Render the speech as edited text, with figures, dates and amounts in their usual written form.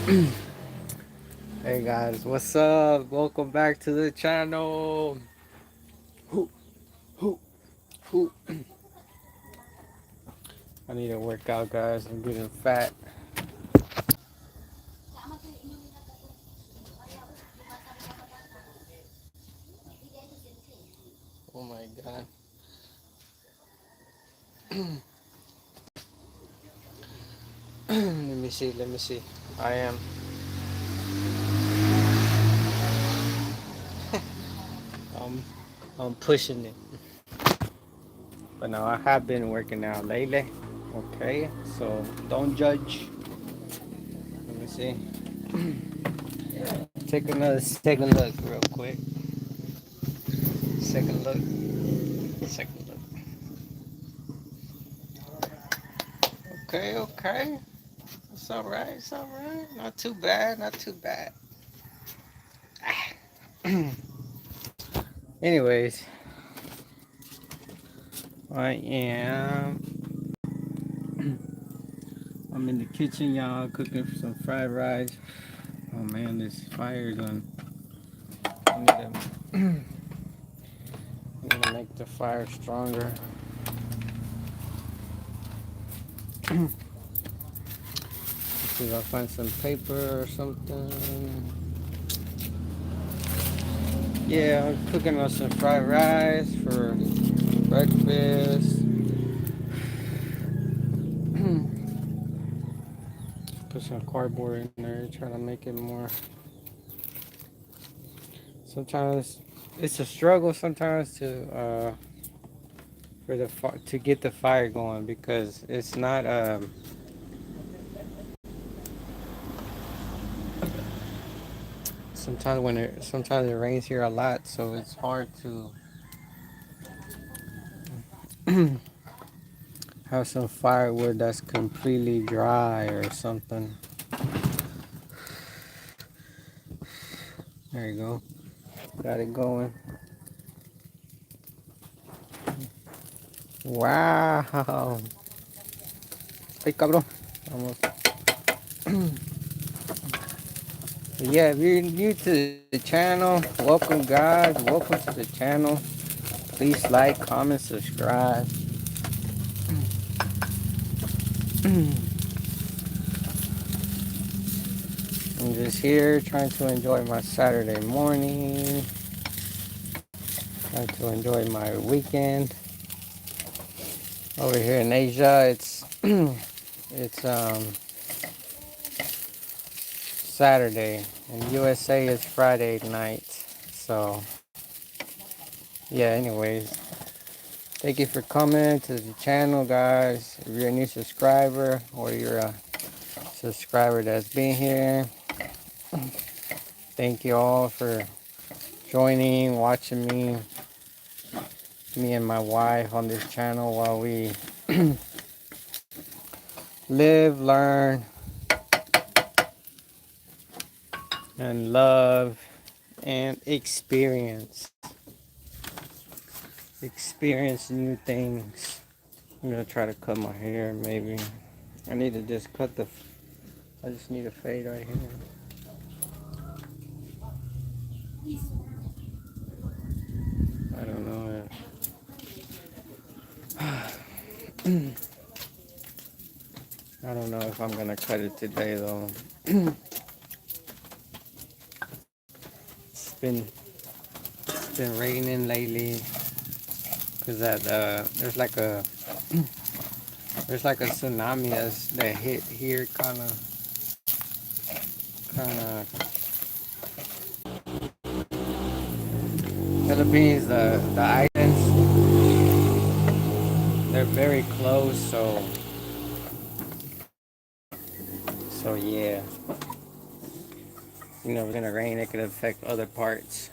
Hey guys, what's up? Welcome back to the channel. Hoo, hoo, hoo. I need to work out, guys. I'm getting fat. Oh my god. Let me see. Let me see. I am. Um, I'm pushing it. But no, I have been working out lately. Okay, so don't judge. Let me see. Take another second look, real quick. Second look. Second look. Okay, okay. It's alright. It's alright. Not too bad. Not too bad. Anyways, I am. I'm in the kitchen, y'all, cooking for some fried rice. Oh man, this fire's on. I need to, I need to make the fire stronger. Let's see if I find some paper or something. Yeah, I'm cooking on some fried rice for breakfast. Put some cardboard in there, try to make it more. Sometimes it's a struggle sometimes to get the fire going because it's not sometimes it rains here a lot, so it's hard to have some firewood that's completely dry or something. There you go. Got it going. Wow. Hey, cabrón. Almost. Yeah, if you're new to the channel, welcome guys. Welcome to the channel. Please like, comment, subscribe. I'm just here trying to enjoy my Saturday morning. Trying to enjoy my weekend. Over here in Asia, it's Saturday. In USA, it's Friday night. So yeah. Anyways, thank you for coming to the channel, guys. If you're a new subscriber or you're a subscriber that's been here, thank you all for joining, watching me and my wife on this channel while we live, learn, and love and experience new things. I'm gonna try to cut my hair. Maybe I need to just I just need a fade right here. I don't know. I don't know if I'm gonna cut it today though. it's been it's been raining lately because there's like a tsunami that hit here kind of Philippines, the islands, they're very close, so yeah. You know, if it's gonna rain, it could affect other parts.